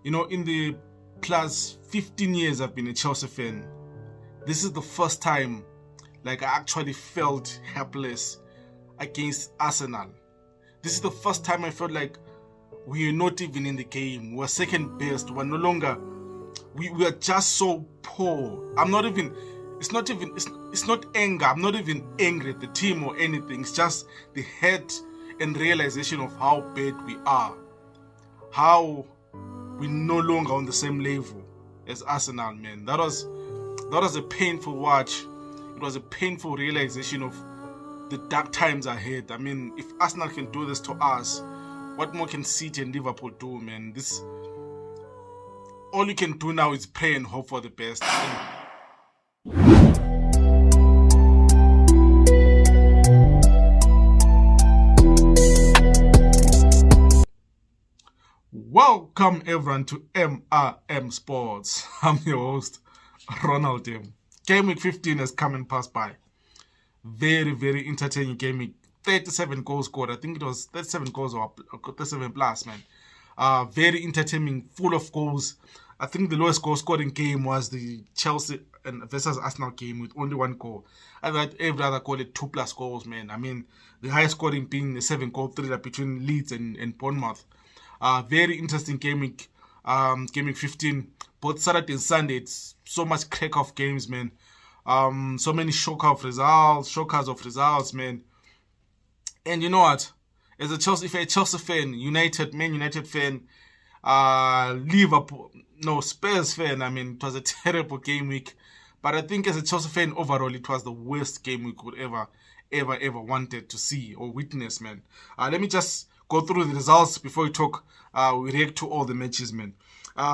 You know, in the plus 15 years I've been a Chelsea fan, this is the first time like I actually felt helpless against Arsenal. This is the first time I felt like we are not even in the game. We're second best. We're no longer. We are just so poor. It's not anger. I'm not even angry at the team or anything. It's just the hurt and realization of how bad we are. How we're no longer on the same level as Arsenal, man. That was a painful watch. It was a painful realization of the dark times ahead. I mean, if Arsenal can do this to us, what more can City and Liverpool do, man? All you can do now is pray and hope for the best. Welcome everyone to MRM Sports. I'm your host, Ronald M. Game week 15 has come and passed by. Very, very entertaining game week. 37 goals scored. I think it was 37 goals or 37 plus, man. Very entertaining, full of goals. I think the lowest goal scoring game was the Chelsea versus Arsenal game with only one goal. I thought every other goal had 2+ goals, man. I mean, the highest scoring being the 7-goal thriller between Leeds and Bournemouth. Very interesting game week 15. Both Saturday and Sunday, it's so much crack of games, man. So many shockers of results, man. And you know what? As a Chelsea fan, Man United fan, Spurs fan, I mean, it was a terrible game week. But I think as a Chelsea fan, overall, it was the worst game we could ever wanted to see or witness, man. Let me just go through the results before we react to all the matches, man.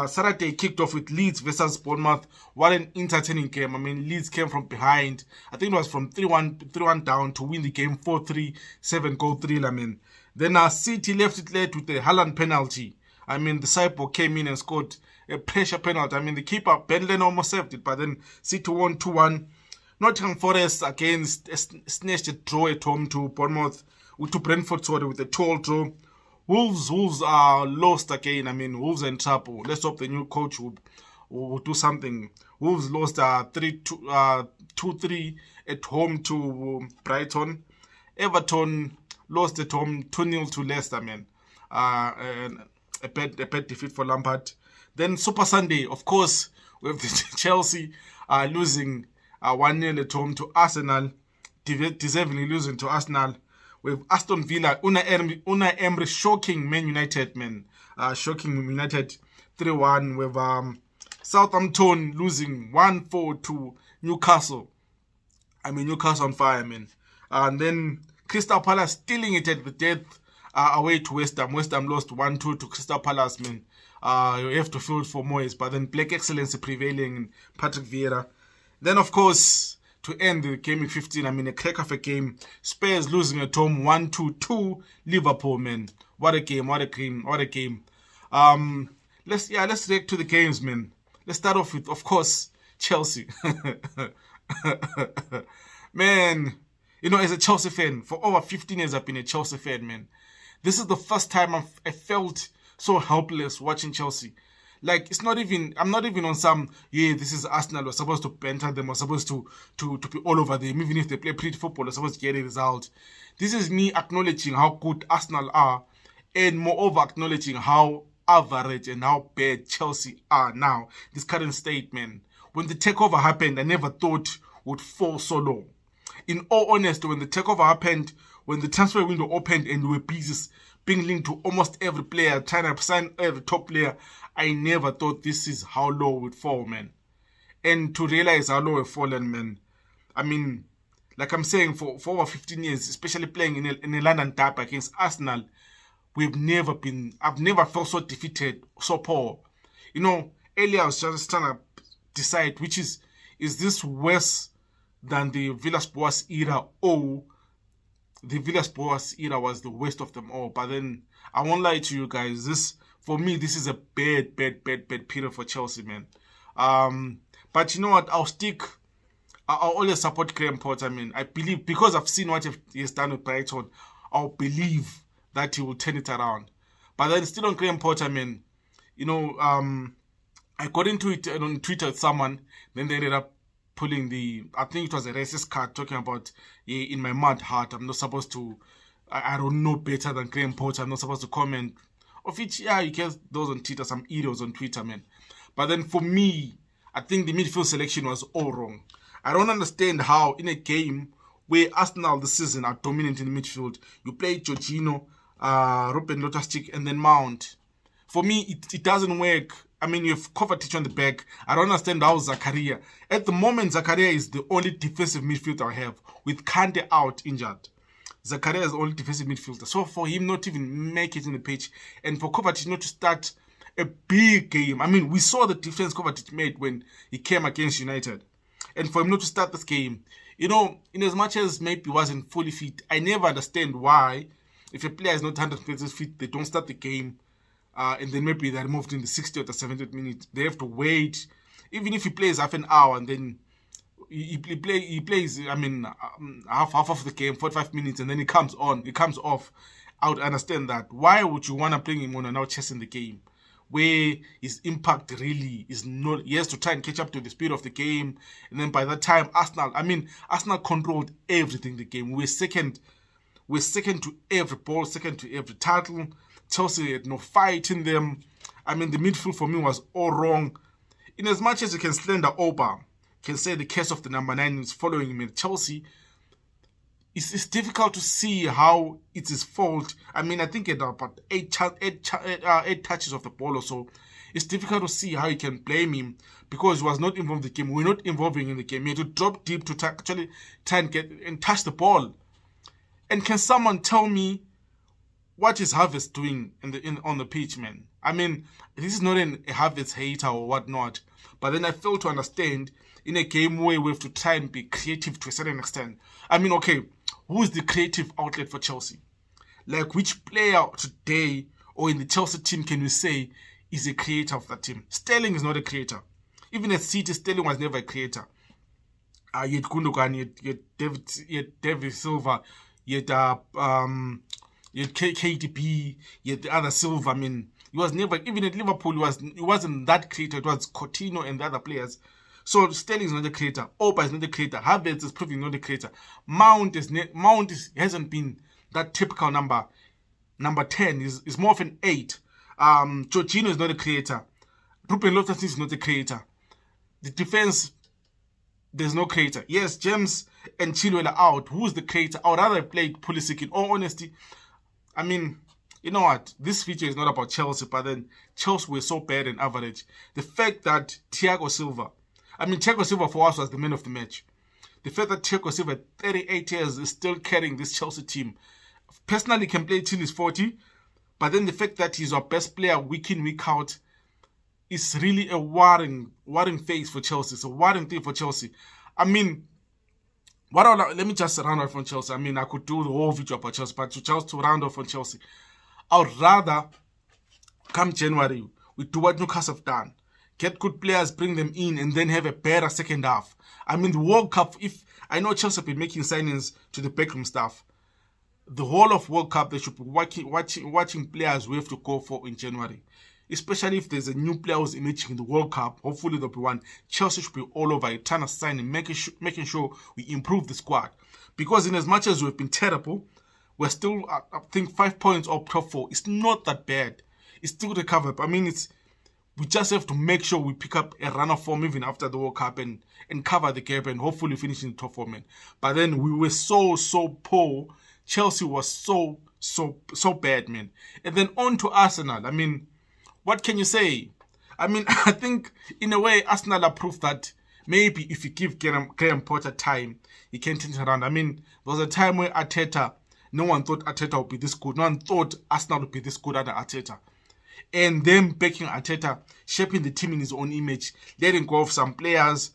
Saturday kicked off with Leeds versus Bournemouth. What an entertaining game. I mean, Leeds came from behind. I think it was from 3-1 down to win the game 4-3, 7-goal thriller, man. Then City left it late with the Haaland penalty. I mean, the Cyborg came in and scored a pressure penalty. I mean, the keeper, Ben Leno, almost saved it, but then City won 2-1. Nottingham Forest again snatched a draw at home to Bournemouth, to Brentford, with a 2-2 draw. Wolves are lost again. I mean, Wolves are in trouble. Let's hope the new coach will do something. Wolves lost 2-3 at home to Brighton. Everton lost at home 2-0 to Leicester, man. A bad defeat for Lampard. Then Super Sunday, of course, with the Chelsea losing 1-0 at home to Arsenal, deservingly losing to Arsenal. With Aston Villa, Unai Emery shocking Man United, man. Shocking United 3-1. With Southampton losing 1-4 to Newcastle. I mean, Newcastle on fire, man. And then Crystal Palace stealing it at the death away to West Ham. West Ham lost 1-2 to Crystal Palace, man. You have to feel for Moyes. But then Black Excellence prevailing in Patrick Vieira. Then, of course, to end the game week 15, I mean, a crack of a game. Spurs losing at home 1-2 to Liverpool, man. What a game. Let's react to the games, man. Let's start off with, of course, Chelsea. Man, you know, as a Chelsea fan, for over 15 years I've been a Chelsea fan, man. This is the first time I felt so helpless watching Chelsea. Like, I'm not even on some, this is Arsenal, we're supposed to banter them, we're supposed to be all over them, even if they play pretty football, we're supposed to get a result. This is me acknowledging how good Arsenal are, and moreover acknowledging how average and how bad Chelsea are now, this current state, man. When the takeover happened, I never thought would fall so low. In all honesty, when the takeover happened, when the transfer window opened and we were busy being linked to almost every player, trying to sign every top player, I never thought this is how low it would fall, man. And to realize how low we've fallen, man. I mean, like I'm saying, for over 15 years, especially playing in a London derby against Arsenal, I've never felt so defeated, so poor. You know, earlier I was just trying to decide is this worse than the Villas-Boas era, or the Villas-Boas era was the worst of them all. But then, I won't lie to you guys, for me, this is a bad period for Chelsea, man. But you know what? I'll always support Graham Potter. I mean, I believe, because I've seen what he has done with Brighton, I'll believe that he will turn it around. But then still on Graham Potter, man, I got into it on Twitter with someone, then they ended up pulling I think it was a racist card talking about, in my mad heart, I'm not supposed to, I don't know better than Graham Potter, I'm not supposed to comment. Of which, yeah, you get those on Twitter, some idiots on Twitter, man. But then for me, I think the midfield selection was all wrong. I don't understand how in a game where Arsenal this season are dominant in the midfield, you play Jorginho, Ruben Loftus-Cheek, and then Mount. For me, it doesn't work. I mean, you have Kovacic on the back. I don't understand how Zakaria. At the moment, Zakaria is the only defensive midfielder I have, with Kante out injured. Zakaria is the only defensive midfielder. So for him not to even make it in the pitch, and for Kovacic not to start a big game. I mean, we saw the difference Kovacic made when he came against United. And for him not to start this game, in as much as maybe he wasn't fully fit, I never understand why, if a player is not 100% fit, they don't start the game. And then maybe they're moved in the 60th or the 70th minute. They have to wait. Even if he plays half an hour and then he plays, I mean, half of the game, 45 minutes, and then he comes off. I would understand that. Why would you want to bring him on and now chasing the game? Where his impact really is not, he has to try and catch up to the speed of the game. And then by that time, Arsenal controlled everything in the game. We're second to every ball, second to every title. Chelsea had no fight in them. I mean, the midfield for me was all wrong. In as much as you can slander Oba, can say the case of the number 9 is following him in Chelsea, it's difficult to see how it's his fault. I mean, I think it about 8 touches of the ball or so. It's difficult to see how you can blame him because he was not involved in the game. We're not involving in the game. He had to drop deep to actually try and get and touch the ball. And can someone tell me what is Havertz doing on the pitch, man? I mean, this is not a Havertz hater or whatnot, but then I fail to understand in a game where we have to try and be creative to a certain extent. I mean, okay, who is the creative outlet for Chelsea? Like, which player today or in the Chelsea team can you say is a creator of that team? Sterling is not a creator. Even at City, Sterling was never a creator. You had Gundogan, you had David Silva, you had KDB, you had the other Silva. I mean, he was never, even at Liverpool, he wasn't that creator. It was Coutinho and the other players. So Sterling is not a creator. Oba is not a creator. Havertz is proving not a creator. Mount hasn't been that typical number 10. Is more of an 8. Jorginho is not a creator. Ruben Loftus-Cheek is not a creator. The defense, there's no creator. Yes, James and Chilwell are out. Who's the creator? I would rather have played Pulisic. In all honesty, I mean, you know what? This feature is not about Chelsea, but then Chelsea were so bad and average. The fact that Thiago Silva for us was the man of the match. The fact that Thiago Silva at 38 years is still carrying this Chelsea team. Personally, can play till he's 40, but then the fact that he's our best player week in, week out is really a worrying phase for Chelsea. It's a worrying thing for Chelsea. I mean, let me just round off on Chelsea. I mean, I could do the whole video about Chelsea, but to round off on Chelsea, I would rather come January, we do what Newcastle have done. Get good players, bring them in, and then have a better second half. I mean, the World Cup, if I know Chelsea have been making signings to the backroom staff, the whole of World Cup, they should be watching players we have to go for in January. Especially if there's a new player who's emerging in the World Cup, hopefully there'll be one. Chelsea should be all over it, trying to sign and making sure we improve the squad. Because in as much as we've been terrible, we're still, I think, 5 points up top 4. It's not that bad. It's still recoverable. I mean, we just have to make sure we pick up a run of form even after the World Cup and cover the gap and hopefully finish in the top 4, man. But then we were so poor. Chelsea was so bad, man. And then on to Arsenal. I mean, what can you say? I mean, I think in a way Arsenal have proved that maybe if you give Graham Potter time, he can turn it around. I mean, there was a time where no one thought Arteta would be this good. No one thought Arsenal would be this good under Arteta. And them backing Arteta, shaping the team in his own image, letting go of some players,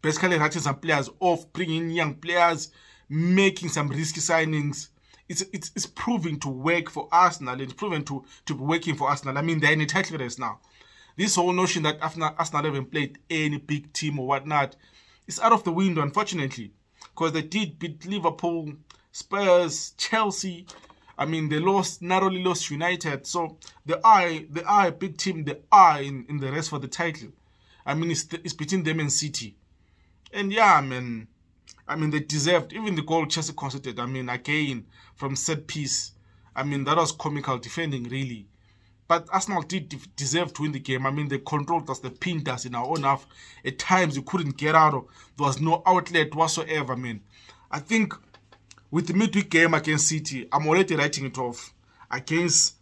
basically writing some players off, bringing in young players, making some risky signings. It's proving to work for Arsenal. It's proven to be working for Arsenal. I mean, they're in a title race now. This whole notion that Arsenal haven't played any big team or whatnot is out of the window, unfortunately. Because they did beat Liverpool, Spurs, Chelsea. I mean, they narrowly lost United. So they are a big team. They are in the race for the title. I mean, it's between them and City. And yeah, I mean, they deserved, even the goal Chelsea conceded, I mean, again, from set piece. I mean, that was comical defending, really. But Arsenal did deserve to win the game. I mean, they controlled us, they pinned us in our own half. At times, we couldn't get out of. There was no outlet whatsoever, man. I think with the midweek game against City, I'm already writing it off. Against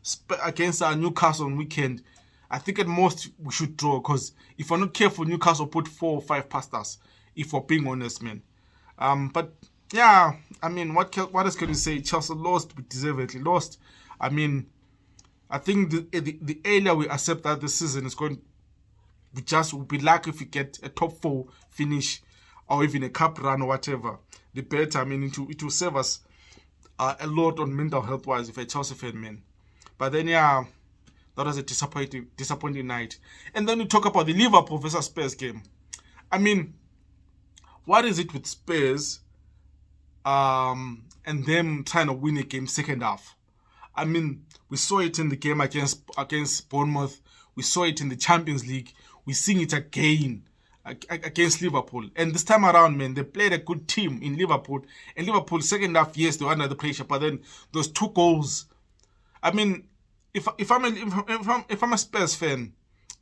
Newcastle on weekend, I think at most we should draw, because if we're not careful, Newcastle put 4 or 5 past us, if we're being honest, man. But yeah, I mean, what else can you say? Chelsea lost, we deservedly lost. I mean, I think the earlier we accept that this season is going, we'll be lucky if we get a top 4 finish or even a cup run or whatever. The better. I mean, it will save us a lot on mental health wise if a Chelsea fan, man. But then yeah, that was a disappointing night. And then we talk about the Liverpool versus Spurs game. I mean, what is it with Spurs and them trying to win a game second half? I mean, we saw it in the game against Bournemouth. We saw it in the Champions League. We're seeing it again against Liverpool. And this time around, man, they played a good team in Liverpool. And Liverpool, second half, yes, they were under the pressure. But then those 2 goals. I mean, if I'm a Spurs fan,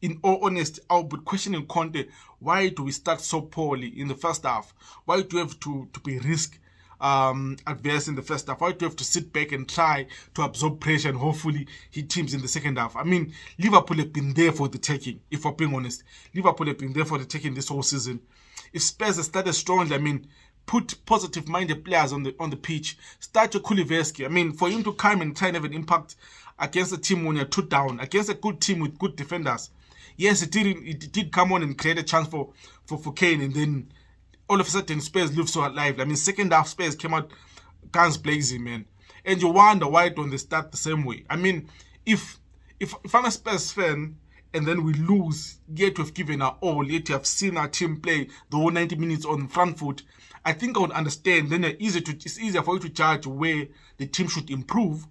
in all honesty, I'll be questioning Conte. Why do we start so poorly in the first half? Why do we have to be risk adverse in the first half? Why do we have to sit back and try to absorb pressure and hopefully hit teams in the second half? I mean, Liverpool have been there for the taking, if we're being honest. Liverpool have been there for the taking this whole season. If Spurs have started strongly, I mean, put positive-minded players on the pitch. Start your Kuliveski. I mean, for him to come and try and have an impact against a team when you're 2 down, against a good team with good defenders. Yes, it did come on and create a chance for Kane, and then all of a sudden Spurs live so alive. I mean, second half Spurs came out guns blazing, man. And you wonder why don't they start the same way? I mean, if I'm a Spurs fan and then we lose, yet we've given our all, yet you have seen our team play the whole 90 minutes on front foot, I think I would understand. Then it's easier for you to judge where the team should improve.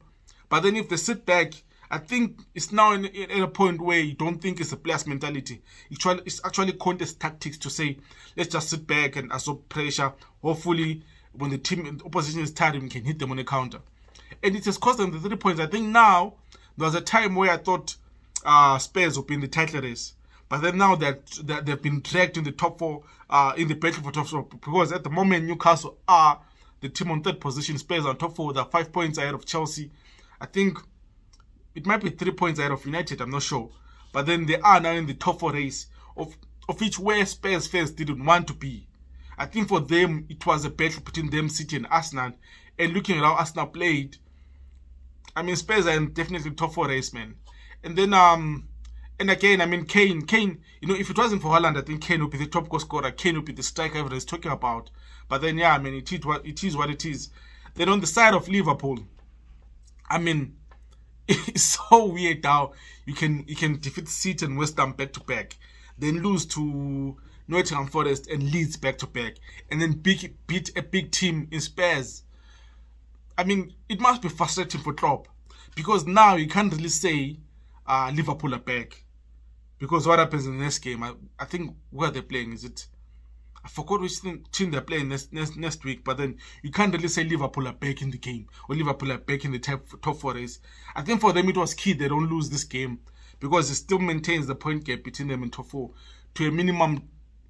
But then if they sit back, I think it's now at a point where you don't think it's a player's mentality. It's actually Conte's tactics to say, let's just sit back and absorb pressure. Hopefully, when the opposition is tired, we can hit them on a counter. And it has cost them the 3 points. I think now, there was a time where I thought Spurs would be in the title race. But then now that they've been dragged in the top 4, in the battle for top 4, because at the moment, Newcastle are the team on 3rd position. Spurs are on top 4. They're 5 points ahead of Chelsea. I think it might be 3 points ahead of United, I'm not sure. But then they are now in the top 4 race, of which where Spurs fans didn't want to be. I think for them, it was a battle between them, City and Arsenal. And looking at how Arsenal played, I mean, Spurs are in definitely top 4 race, man. And then, and again, I mean, Kane, you know, if it wasn't for Haaland, I think Kane would be the top goal scorer. Kane would be the striker everyone is talking about. But then, yeah, I mean, it is what it is. Then on the side of Liverpool, I mean, it's so weird how you can defeat City and West Ham back to back, then lose to Nottingham Forest and Leeds back to back, and then beat a big team in Spurs. I mean, it must be frustrating for Klopp, because now you can't really say Liverpool are back, because what happens in the next game? I think where they're playing, is it? I forgot which team they're playing next week, but then you can't really say Liverpool are back in the game or Liverpool are back in the top 4 race. I think for them it was key they don't lose this game, because it still maintains the point gap between them and top 4 to a minimum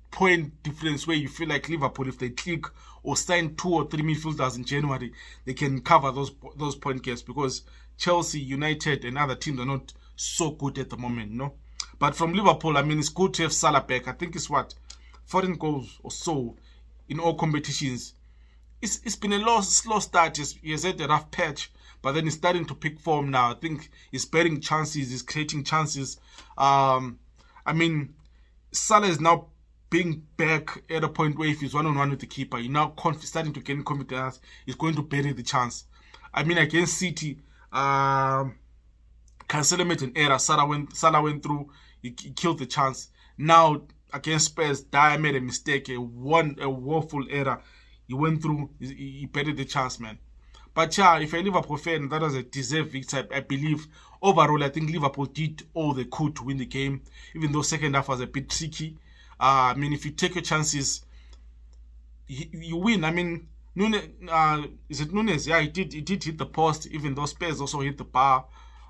point difference, where you feel like Liverpool, if they click or sign 2 or 3 midfielders in January, they can cover those point gaps, because Chelsea, United and other teams are not so good at the moment, no? But from Liverpool, I mean, it's good to have Salah back. I think it's 14 goals or so in all competitions. It's been a slow start. He's had a rough patch, but then he's starting to pick form now. I think he's bearing chances, he's creating chances. I mean, Salah is now being back at a point where if he's one-on-one with the keeper, he's now starting to gain confidence. He's going to bury the chance. I mean, against City, Cancelo made an error. Salah went through, he killed the chance. Now, against Spurs, Dyer made a mistake, a woeful error. He went through, he buried the chance, man. But yeah, if a Liverpool fan, that was a deserved victory. I believe overall, I think Liverpool did all they could to win the game, even though second half was a bit tricky. I mean, if you take your chances, you win. I mean, Nunes, is it Nunes? Yeah, he did hit the post, even though Spurs also hit the bar.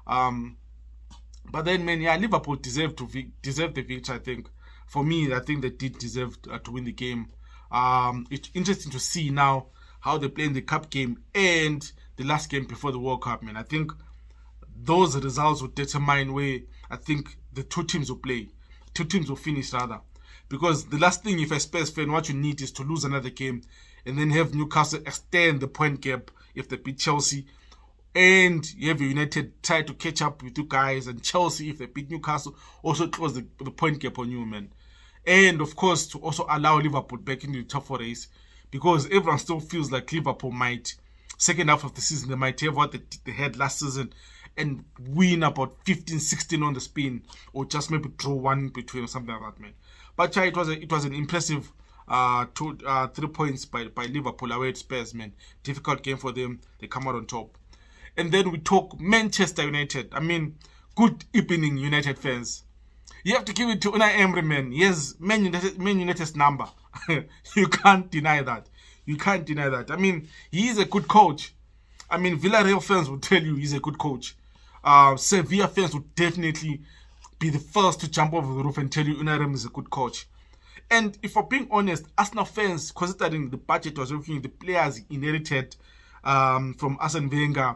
But then, man, yeah, Liverpool deserved the victory. I think for me, I think they did deserve to win the game. It's interesting to see now how they play in the cup game and the last game before the World Cup, man. I think those results will determine where I think the two teams will play. Two teams will finish rather. Because the last thing, if a Spurs fan, what you need is to lose another game and then have Newcastle extend the point gap if they beat Chelsea. And you have United try to catch up with you guys, and Chelsea, if they beat Newcastle, also close the point gap on you, man. And of course, to also allow Liverpool back into the top four race, because everyone still feels like Liverpool might, second half of the season, they might have what they had last season and win about 15, 16 on the spin, or just maybe draw one in between or something like that, man. But yeah, it was an impressive 3 points by Liverpool away at Spurs, man. Difficult game for them. They come out on top. And then we talk Manchester United. I mean, good evening, United fans. You have to give it to Unai Emery, man. Yes, Man United's number. You can't deny that. You can't deny that. I mean, he is a good coach. I mean, Villarreal fans will tell you he's a good coach. Sevilla fans will definitely be the first to jump over the roof and tell you Unai Emery is a good coach. And if we're being honest, Arsenal fans, considering the budget was working, the players inherited from Arsene Wenger,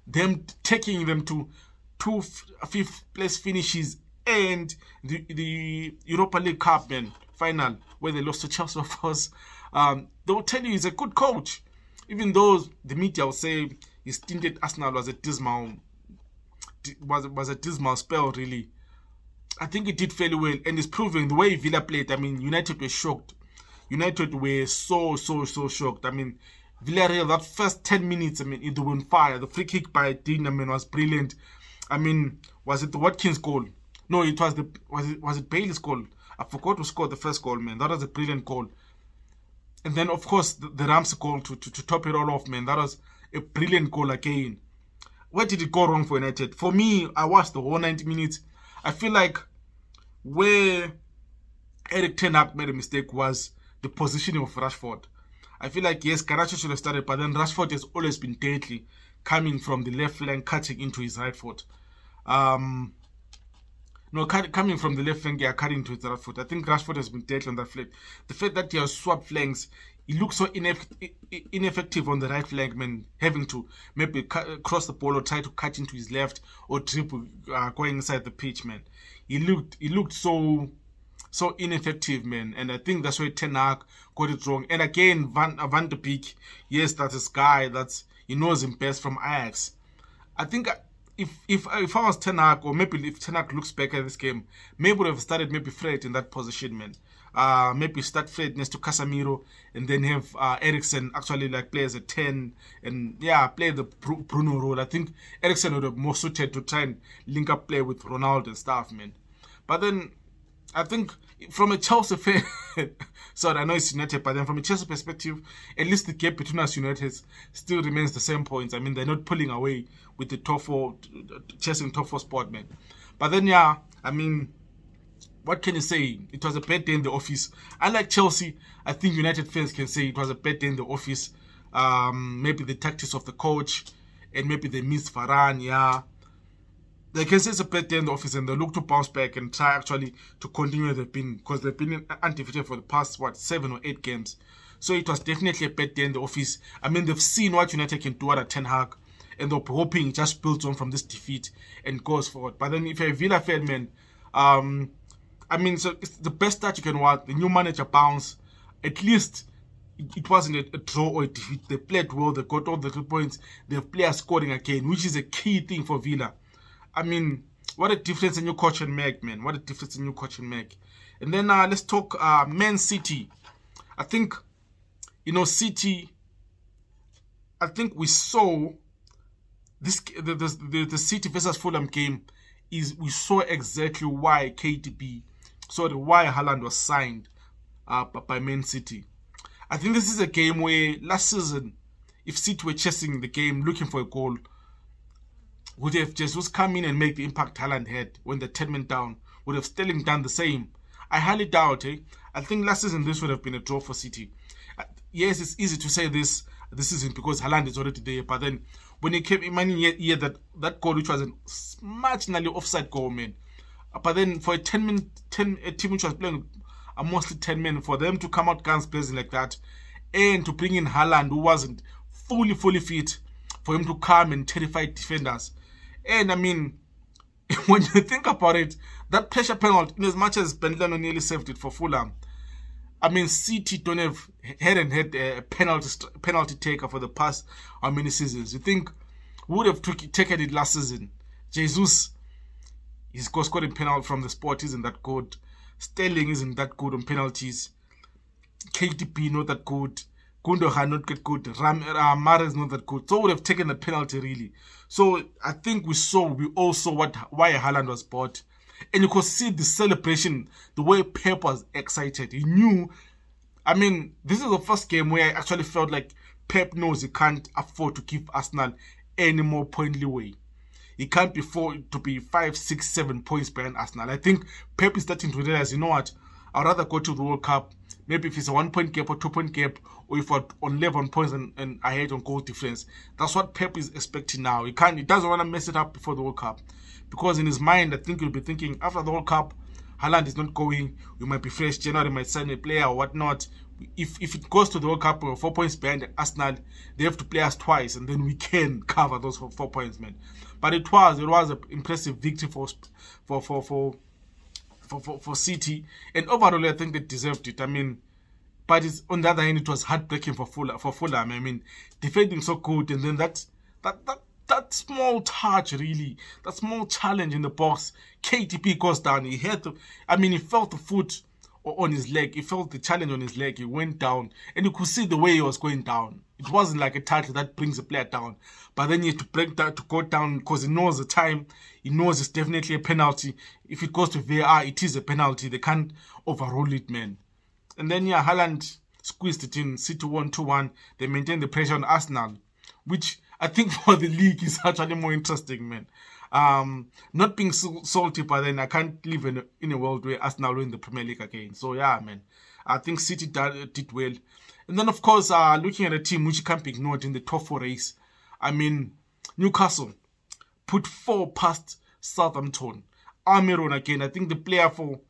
them taking them to 2 fifth place finishes and the Europa League Cup, man, final, where they lost to Chelsea, of course, they will tell you he's a good coach. Even though the media will say his stint at Arsenal was a dismal spell, really. I think he did fairly well, and it's proving the way Villa played. I mean, United were shocked. United were so shocked. I mean, Villarreal, that first 10 minutes, I mean, it were on fire. The free kick by Dean, I mean, was brilliant. I mean, was it the Watkins goal? No, it was was it Bailey's goal? I forgot who scored the first goal, man. That was a brilliant goal. And then, of course, the Ramsey goal to top it all off, man. That was a brilliant goal again. Where did it go wrong for United? For me, I watched the whole 90 minutes. I feel like where Eric Ten Hag made a mistake was the positioning of Rashford. I feel like, yes, Garnacho should have started, but then Rashford has always been deadly, coming from the left flank, cutting into his right foot. Coming from the left flank, yeah, cutting into his right foot. I think Rashford has been deadly on that flank. The fact that he has swapped flanks, he looks so ineffective on the right flank, man, having to maybe cross the ball or try to cut into his left or dribble going inside the pitch, man. He looked so ineffective, man, and I think that's why Ten Hag got it wrong. And again, Van de Beek, yes, that's his guy. He knows him best from Ajax. I think if I was Ten Hag, or maybe if Ten Hag looks back at this game, maybe would have started maybe Fred in that position, man. Maybe start Fred next to Casemiro, and then have Eriksen actually like play as a 10, and yeah, play the Bruno role. I think Eriksen would have more suited to try and link up play with Ronaldo and stuff, man. But then I think from a Chelsea fan, sorry, I know it's United, but then from a Chelsea perspective, at least the gap between us United still remains the same points. I mean, they're not pulling away with the top four, chasing top four spot, man. But then, yeah, I mean, what can you say? It was a bad day in the office. Unlike Chelsea, I think United fans can say it was a bad day in the office. Maybe the tactics of the coach, and maybe they missed Varane, yeah. They can say it's a bad day in the office, and they look to bounce back and try actually to continue as they've been, because they've been undefeated for the past, 7 or 8 games. So it was definitely a bad day in the office. I mean, they've seen what United can do under Ten Hag, and they're hoping it just builds on from this defeat and goes forward. But then if you're a Villa fan, man, I mean, so it's the best that you can want. The new manager bounce. At least it wasn't a draw or a defeat. They played well. They got all the 3 points. They have players scoring again, which is a key thing for Villa. I mean, what a difference a new coach can make, man. What a difference a new coach can make. And then let's talk Man City. I think, City, I think we saw this the City versus Fulham game we saw exactly why why Haaland was signed by Man City. I think this is a game where last season, if City were chasing the game, looking for a goal, would have Jesus come in and make the impact Haaland had when the 10 men down? Would have Sterling done the same? I highly doubt. I think last season this would have been a draw for City. Yes, it's easy to say this season because Haaland is already there. But then when it came in year that goal, which was a marginally offside goal, man. But then for a team which was playing mostly 10 men, for them to come out guns blazing like that, and to bring in Haaland, who wasn't fully fit, for him to come and terrify defenders. And I mean, when you think about it, that pressure penalty, in as much as Bendlano nearly saved it for Fulham, I mean, City hadn't had a penalty taker for the past how many seasons? You think would have taken it last season? Jesus, his goal scoring penalty from the spot isn't that good. Sterling isn't that good on penalties. KDB not that good. Gundogan not that good. Mahrez not that good. So would have taken the penalty really. So I think we all saw why Haaland was bought. And you could see the celebration, the way Pep was excited. He knew, I mean, this is the first game where I actually felt like Pep knows he can't afford to give Arsenal any more point leeway. He can't afford to be 5, 6, 7 points behind Arsenal. I think Pep is starting to realize, you know what, I'd rather go to the World Cup, maybe if it's a 1 point gap or 2 point gap, or if we're on 11 points and ahead on goal difference. That's what Pep is expecting now. He doesn't want to mess it up before the World Cup. Because in his mind, I think he'll be thinking, after the World Cup, Haaland is not going, we might be fresh, January might sign a player or whatnot. If it goes to the World Cup, we're 4 points behind Arsenal, they have to play us twice, and then we can cover those 4 points, man. But it was an impressive victory for City, and overall, I think they deserved it. I mean, but on the other hand, it was heartbreaking for Fulham. I mean, defending so good, and then that small touch, really, that small challenge in the box, KTP goes down. He felt the foot on his leg. He felt the challenge on his leg. He went down, and you could see the way he was going down. It wasn't like a tackle that brings a player down, but then you have to break that to go down because he knows the time. He knows it's definitely a penalty. If it goes to VAR, it is a penalty. They can't overrule it, man. And then Haaland squeezed it in. City won 2-1. They maintained the pressure on Arsenal, which I think for the league is actually more interesting, man. Not being salty, but then I can't live in a world where Arsenal win the Premier League again. So yeah, man, I think City did well. And then of course, looking at a team which can't be ignored in the top 4 race. I mean, Newcastle put 4 past Southampton. Emery again, I think the player for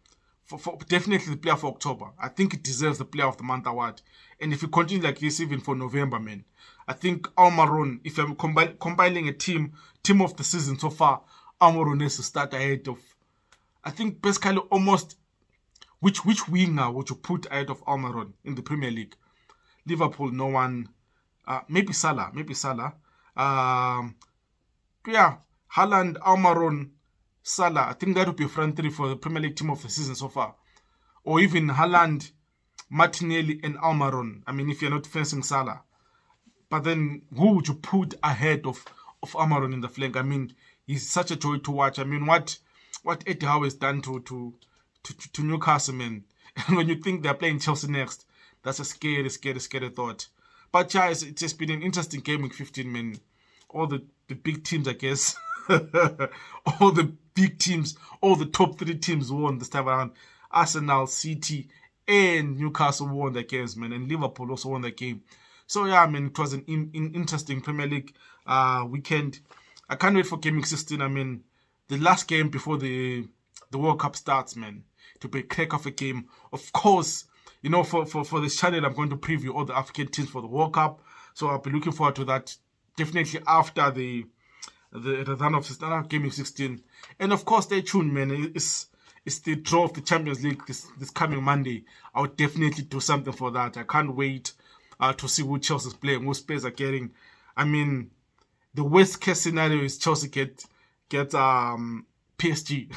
definitely the player for October. I think it deserves the player of the month award. And if you continue like this even for November, man, I think Almiron, if I'm compiling a team of the season so far, Almiron has to start ahead of, I think basically almost, which winger would you put ahead of Almiron in the Premier League? Liverpool, no one. Maybe Salah. Yeah, Haaland, Almiron, Salah. I think that would be front 3 for the Premier League team of the season so far. Or even Haaland, Martinelli, and Almiron. I mean, if you're not fencing Salah. But then, who would you put ahead of Almiron in the flank? I mean, he's such a joy to watch. I mean, what Eddie Howe has done to Newcastle, man. And when you think they're playing Chelsea next, that's a scary thought. But yeah, it's just been an interesting game week 15, man. All the big teams, I guess. All the big teams, all the top 3 teams won this time around. Arsenal, City, and Newcastle won their games, man. And Liverpool also won their game. So yeah, I mean, it was an interesting Premier League weekend. I can't wait for game week 16. I mean, the last game before the World Cup starts, man. To be a crack of a game. Of course, you know, for this channel, I'm going to preview all the African teams for the World Cup. So I'll be looking forward to that. Definitely after the run of game week 16. And of course, stay tuned, man. It's the draw of the Champions League this coming Monday. I'll definitely do something for that. I can't wait to see who Chelsea is playing, who Spurs are getting. I mean, the worst case scenario is Chelsea get PSG.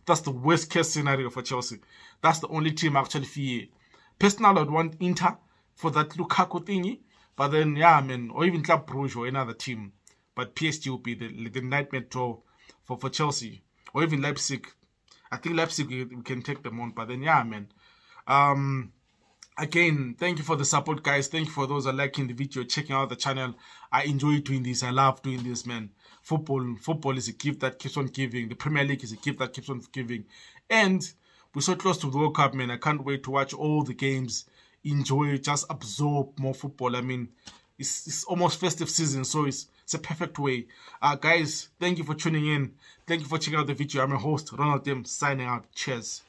That's the worst case scenario for Chelsea. That's the only team I actually fear. Personally, I'd want Inter for that Lukaku thingy. But then, yeah, man, or even Club Brugge or another team. But PSG will be the nightmare draw for Chelsea. Or even Leipzig. I think Leipzig, we can take them on. But then, yeah, man. Again, thank you for the support, guys. Thank you for those that are liking the video, checking out the channel. I enjoy doing this. I love doing this, man. Football is a gift that keeps on giving. The Premier League is a gift that keeps on giving. And we're so close to the World Cup, man. I can't wait to watch all the games, enjoy, just absorb more football. I mean, it's almost festive season, so it's a perfect way. Guys, thank you for tuning in. Thank you for checking out the video. I'm your host, Ronald Dim, signing out. Cheers.